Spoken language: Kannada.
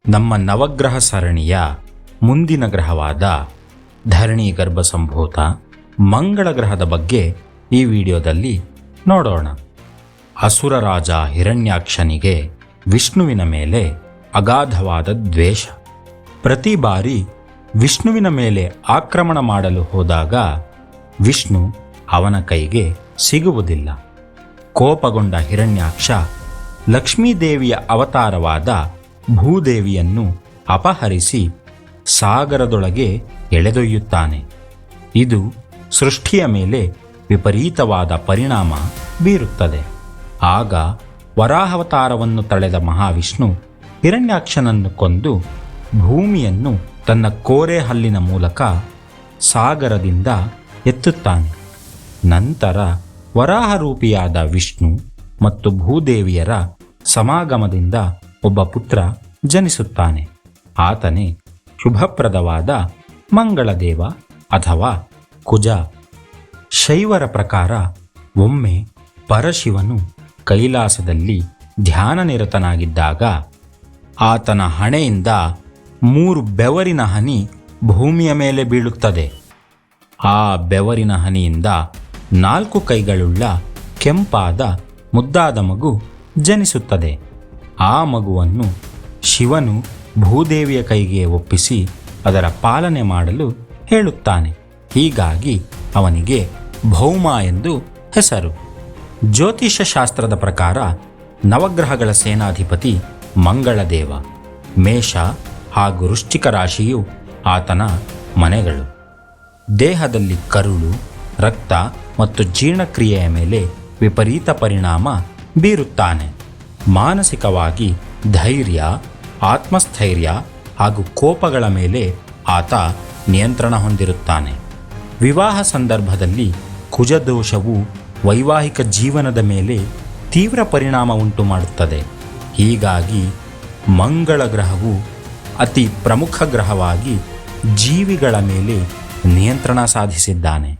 ನಮ್ಮ ನವಗ್ರಹ ಸರಣಿಯ ಮುಂದಿನ ಗ್ರಹವಾದ ಧರಣಿ ಗರ್ಭ ಸಂಭೂತ ಮಂಗಳ ಗ್ರಹದ ಬಗ್ಗೆ ಈ ವಿಡಿಯೋದಲ್ಲಿ ನೋಡೋಣ. ಅಸುರ ರಾಜ ಹಿರಣ್ಯಾಕ್ಷನಿಗೆ ವಿಷ್ಣುವಿನ ಮೇಲೆ ಅಗಾಧವಾದ ದ್ವೇಷ. ಪ್ರತಿ ಬಾರಿ ವಿಷ್ಣುವಿನ ಮೇಲೆ ಆಕ್ರಮಣ ಮಾಡಲು ಹೋದಾಗ ವಿಷ್ಣು ಅವನ ಕೈಗೆ ಸಿಗುವುದಿಲ್ಲ. ಕೋಪಗೊಂಡ ಹಿರಣ್ಯಾಕ್ಷ ಲಕ್ಷ್ಮೀದೇವಿಯ ಅವತಾರವಾದ ಭೂದೇವಿಯನ್ನು ಅಪಹರಿಸಿ ಸಾಗರದೊಳಗೆ ಎಳೆದೊಯ್ಯುತ್ತಾನೆ. ಇದು ಸೃಷ್ಟಿಯ ಮೇಲೆ ವಿಪರೀತವಾದ ಪರಿಣಾಮ ಬೀರುತ್ತದೆ. ಆಗ ವರಾಹಾವತಾರವನ್ನು ತಳೆದ ಮಹಾವಿಷ್ಣು ಹಿರಣ್ಯಾಕ್ಷನನ್ನು ಕೊಂದು ಭೂಮಿಯನ್ನು ತನ್ನ ಕೋರೆ ಹಲ್ಲಿನ ಮೂಲಕ ಸಾಗರದಿಂದ ಎತ್ತುತ್ತಾನೆ. ನಂತರ ವರಾಹರೂಪಿಯಾದ ವಿಷ್ಣು ಮತ್ತು ಭೂದೇವಿಯರ ಸಮಾಗಮದಿಂದ ಒಬ್ಬ ಪುತ್ರ ಜನಿಸುತ್ತಾನೆ. ಆತನೇ ಶುಭಪ್ರದವಾದ ಮಂಗಳದೇವ ಅಥವಾ ಕುಜ. ಶೈವರ ಪ್ರಕಾರ ಒಮ್ಮೆ ಪರಶಿವನು ಕೈಲಾಸದಲ್ಲಿ ಧ್ಯಾನನಿರತನಾಗಿದ್ದಾಗ ಆತನ ಹಣೆಯಿಂದ 3 ಬೆವರಿನ ಹನಿ ಭೂಮಿಯ ಮೇಲೆ ಬೀಳುತ್ತದೆ. ಆ ಬೆವರಿನ ಹನಿಯಿಂದ 4 ಕೈಗಳುಳ್ಳ ಕೆಂಪಾದ ಮುದ್ದಾದ ಮಗು ಜನಿಸುತ್ತದೆ. ಆ ಮಗುವನ್ನು ಶಿವನು ಭೂದೇವಿಯ ಕೈಗೆ ಒಪ್ಪಿಸಿ ಅದರ ಪಾಲನೆ ಮಾಡಲು ಹೇಳುತ್ತಾನೆ. ಹೀಗಾಗಿ ಅವನಿಗೆ ಭೌಮ ಎಂದು ಹೆಸರು. ಜ್ಯೋತಿಷ್ಯ ಶಾಸ್ತ್ರದ ಪ್ರಕಾರ ನವಗ್ರಹಗಳ ಸೇನಾಧಿಪತಿ ಮಂಗಳದೇವ. ಮೇಷ ಹಾಗೂ ವೃಶ್ಚಿಕ ರಾಶಿಯು ಆತನ ಮನೆಗಳು. ದೇಹದಲ್ಲಿ ಕರುಳು, ರಕ್ತ ಮತ್ತು ಜೀರ್ಣಕ್ರಿಯೆಯ ಮೇಲೆ ವಿಪರೀತ ಪರಿಣಾಮ ಬೀರುತ್ತಾನೆ. ಮಾನಸಿಕವಾಗಿ ಧೈರ್ಯ, ಆತ್ಮಸ್ಥೈರ್ಯ ಹಾಗೂ ಕೋಪಗಳ ಮೇಲೆ ಆತ ನಿಯಂತ್ರಣ ಹೊಂದಿರುತ್ತಾನೆ. ವಿವಾಹ ಸಂದರ್ಭದಲ್ಲಿ ಕುಜದೋಷವು ವೈವಾಹಿಕ ಜೀವನದ ಮೇಲೆ ತೀವ್ರ ಪರಿಣಾಮ ಉಂಟು ಮಾಡುತ್ತದೆ. ಹೀಗಾಗಿ ಮಂಗಳ ಗ್ರಹವು ಅತಿ ಪ್ರಮುಖ ಗ್ರಹವಾಗಿ ಜೀವಿಗಳ ಮೇಲೆ ನಿಯಂತ್ರಣ ಸಾಧಿಸಿದ್ದಾನೆ.